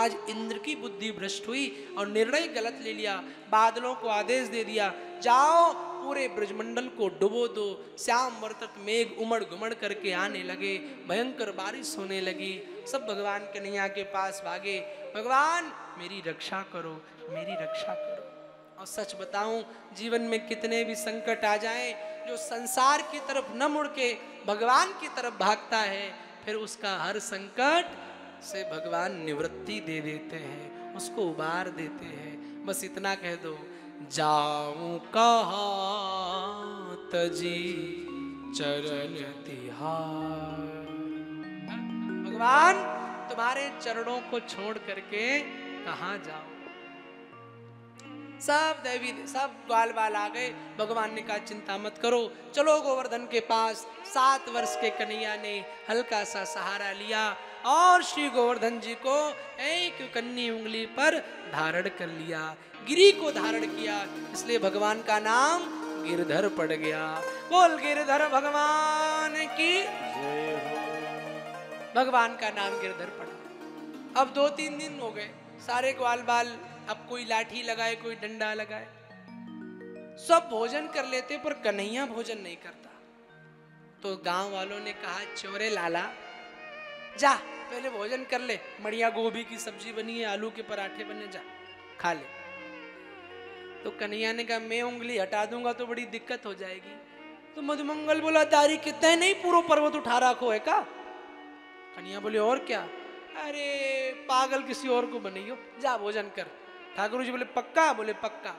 आज इंद्र की बुद्धि भ्रष्ट हुई और निर्णय गलत ले लिया। बादलों को आदेश दे दिया, जाओ पूरे ब्रजमंडल को डुबो दो। श्याम वर्तक मेघ उमड़ घुमड़ करके आने लगे, भयंकर बारिश होने लगी। सब भगवान कन्हैया के पास भागे, भगवान मेरी रक्षा करो, मेरी रक्षा करो। और सच बताऊं, जीवन में कितने भी संकट आ जाएं, जो संसार की तरफ न मुड़ के भगवान की तरफ भागता है, फिर उसका हर संकट से भगवान निवृत्ति दे देते हैं, उसको उबार देते हैं। बस इतना कह दो, जाऊं कहाँ तजी चरण तिहार। भगवान तुम्हारे चरणों को छोड़ करके कहाँ जाओ। सब ग्वाल बाल आ गए। भगवान ने कहा चिंता मत करो, चलो गोवर्धन के पास। 7 वर्ष के कन्हैया ने हल्का सा सहारा लिया और श्री गोवर्धन जी को एक कन्नी उंगली पर धारण कर लिया, गिरी को धारण किया, इसलिए भगवान का नाम गिरधर पड़ गया। बोल गिरधर भगवान की जय हो। भगवान का नाम गिरधर पड़ा। अब 2-3 दिन हो गए, सारे ग्वाल बाल, अब कोई लाठी लगाए, कोई डंडा लगाए, सब भोजन कर लेते पर कन्हैया भोजन नहीं करता। तो गांव वालों ने कहा, चोरे लाला जा पहले भोजन कर ले, बढ़िया गोभी की सब्जी बनी है, आलू के पराठे बने, जा खा ले। तो कन्हैया ने कहा, मैं उंगली हटा दूंगा तो बड़ी दिक्कत हो जाएगी। तो मधुमंगल बोला, तारी कितने नहीं पूरा पर्वत उठा रखो है का। कन्हैया बोले, और क्या, अरे पागल किसी और को बनाइयो, जा भोजन कर। ठाकुर जी बोले, पक्का? बोले पक्का।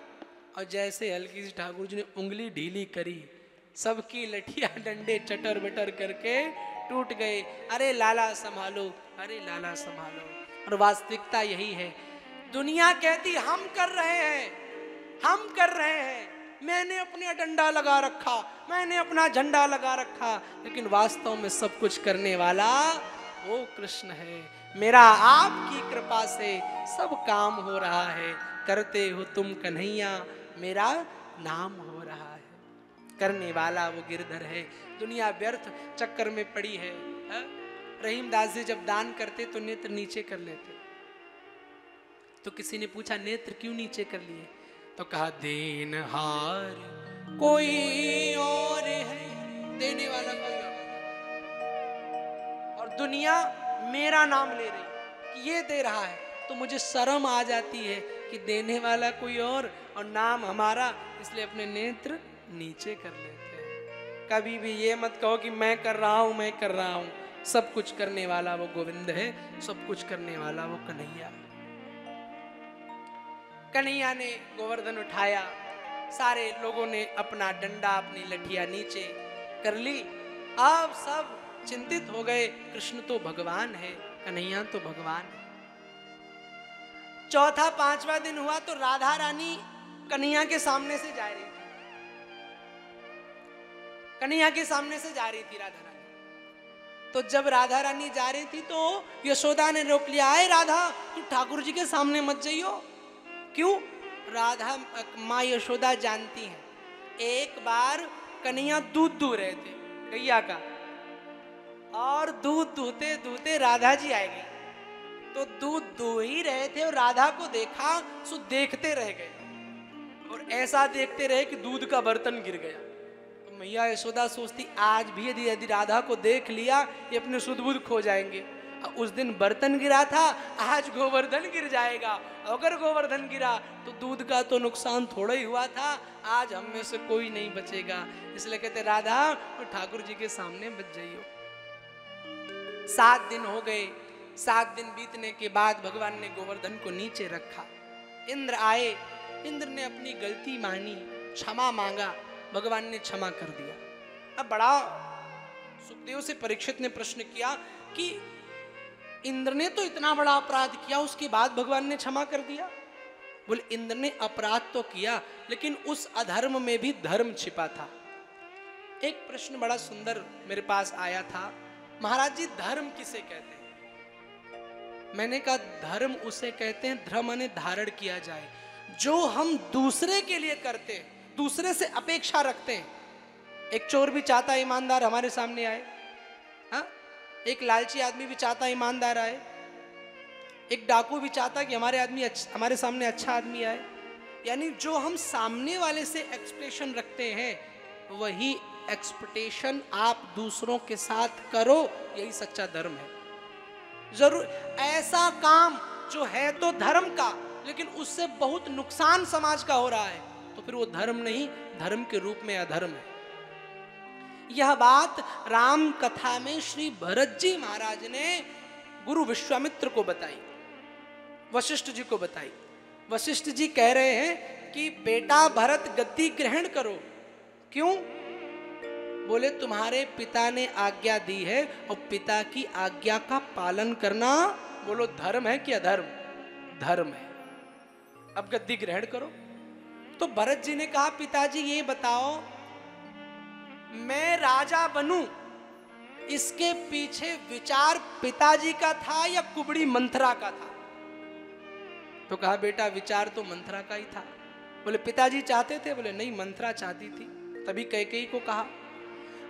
और जैसे हल्की सी ठाकुर जी ने उंगली ढीली करी, सबकी लठिया डंडे चटर बटर करके टूट गए। अरे लाला संभालो, अरे लाला संभालो। और वास्तविकता यही है, दुनिया कहती हम कर रहे हैं, हम कर रहे हैं, मैंने अपना डंडा लगा रखा, मैंने अपना झंडा लगा रखा, लेकिन वास्तव में सब कुछ करने वाला वो कृष्ण है। मेरा आपकी कृपा से सब काम हो रहा है, करते हो तुम कन्हैया, मेरा नाम हो रहा है। करने वाला वो गिरधर है। दुनिया व्यर्थ चक्कर में पड़ी है। रहीमदास जी जब दान करते तो नेत्र नीचे कर लेते। तो किसी ने पूछा, नेत्र क्यों नीचे कर लिए? तो कहा, देनहार कोई और है, देने वाला कोई और दुनिया मेरा नाम ले रही कि ये दे रहा है, तो मुझे शर्म आ जाती है कि देने वाला कोई और नाम हमारा, इसलिए अपने नेत्र नीचे कर लेते हैं। कभी भी ये मत कहो कि मैं कर रहा हूं, मैं कर रहा हूं। सब कुछ करने वाला वो गोविंद है, सब कुछ करने वाला वो कन्हैया। कन्हैया ने गोवर्धन उठाया, सारे लोगों ने अपना डंडा, अपनी लठिया नीचे कर ली। अब सब चिंतित हो गए, कृष्ण तो भगवान है, कन्हैया तो भगवान है। चौथा 5वां दिन हुआ तो राधा रानी कन्हैया के सामने से जा रही थी, कन्हैया के सामने से जा रही थी राधा रानी। तो जब राधा रानी जा रही थी तो यशोदा ने रोक लिया, आए राधा तू ठाकुर जी के सामने मत जाइयो। क्यों? राधा माँ यशोदा जानती हैं, एक बार कन्हैया दूध दूह रहे थे गैया का, और दूध दूहते दूहते राधा जी आए गई। तो दूध दूह ही रहे थे और राधा को देखा, सो देखते रह गए, और ऐसा देखते रहे कि दूध का बर्तन गिर गया। तो मैया यशोदा सोचती, आज भी यदि राधा को देख लिया, ये अपने सुध बुध खो जाएंगे। उस दिन बर्तन गिरा था, आज गोवर्धन गिर जाएगा। अगर गोवर्धन गिरा तो दूध का तो नुकसान थोड़ा ही हुआ था, आज हम में से कोई नहीं बचेगा। इसलिए कहते, राधा तो ठाकुर जी के सामने बच जाइयो। 7 दिन हो गए। 7 दिन बीतने के बाद भगवान ने गोवर्धन को नीचे रखा। इंद्र आए, इंद्र ने अपनी गलती मानी, क्षमा मांगा, भगवान ने क्षमा कर दिया। अब बड़ा सुखदेव से परीक्षित ने प्रश्न किया कि इंद्र ने तो इतना बड़ा अपराध किया, उसके बाद भगवान ने क्षमा कर दिया। बोले, इंद्र ने अपराध तो किया, लेकिन उस अधर्म में भी धर्म छिपा था। एक प्रश्न बड़ा सुंदर मेरे पास आया था, महाराज जी धर्म किसे कहते हैं? मैंने कहा, धर्म उसे कहते हैं, धर्म ने धारण किया जाए, जो हम दूसरे के लिए करते हैं, दूसरे से अपेक्षा रखते हैं। एक चोर भी चाहता है ईमानदार हमारे सामने आए, हाँ? एक लालची आदमी भी चाहता है ईमानदार आए। एक डाकू भी चाहता कि हमारे सामने अच्छा आदमी आए। यानी जो हम सामने वाले से एक्सपेक्टेशन रखते हैं वही एक्सपेक्टेशन आप दूसरों के साथ करो, यही सच्चा धर्म है। जरूर ऐसा काम जो है तो धर्म का, लेकिन उससे बहुत नुकसान समाज का हो रहा है, तो फिर वो धर्म नहीं, धर्म के रूप में अधर्म है। यह बात राम कथा में श्री भरत जी महाराज ने गुरु विश्वामित्र को बताई, वशिष्ठ जी को बताई। वशिष्ठ जी कह रहे हैं कि बेटा भरत गद्दी ग्रहण करो। क्यों? बोले तुम्हारे पिता ने आज्ञा दी है और पिता की आज्ञा का पालन करना, बोलो धर्म है कि अधर्म? धर्म है। अब गद्दी ग्रहण करो। तो भरत जी ने कहा पिताजी ये बताओ, मैं राजा बनूं, इसके पीछे विचार पिताजी का था या कुबड़ी मंथरा का था? तो कहा बेटा विचार तो मंथरा का ही था। बोले पिताजी चाहते थे? बोले नहीं, मंथरा चाहती थी। तभी कैकेयी को कहा।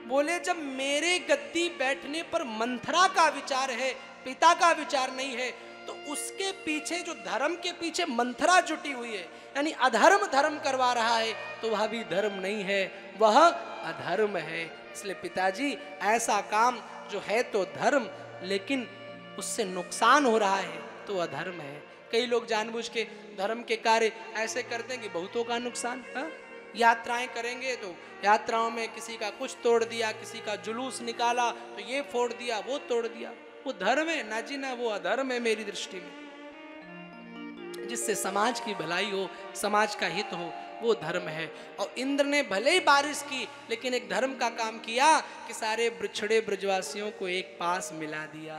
बोले जब मेरे गद्दी बैठने पर मंथरा का विचार है, पिता का विचार नहीं है, तो उसके पीछे जो धर्म के पीछे मंथरा जुटी हुई है, यानी अधर्म धर्म करवा रहा है, तो वह भी धर्म नहीं है, वह अधर्म है। इसलिए पिताजी ऐसा काम जो है तो धर्म, लेकिन उससे नुकसान हो रहा है तो अधर्म है। कई लोग जानबूझ के धर्म के कार्य ऐसे करते हैं कि बहुतों का नुकसान। यात्राएं करेंगे तो यात्राओं में किसी का कुछ तोड़ दिया, किसी का जुलूस निकाला तो ये फोड़ दिया, वो तोड़ दिया। वो धर्म है ना जी ना, वो अधर्म है मेरी दृष्टि में। जिससे समाज की भलाई हो, समाज का हित हो, वो धर्म है। और इंद्र ने भले ही बारिश की, लेकिन एक धर्म का काम किया कि सारे बिछड़े ब्रजवासियों को एक पास मिला दिया।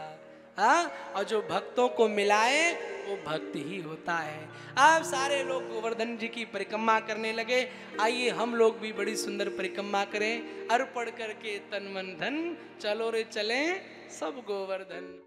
हाँ, और जो भक्तों को मिलाए वो भक्त ही होता है। अब सारे लोग गोवर्धन जी की परिक्रमा करने लगे। आइए हम लोग भी बड़ी सुंदर परिक्रमा करें। अर्पण करके तन मन धन, चलो रे चलें सब गोवर्धन।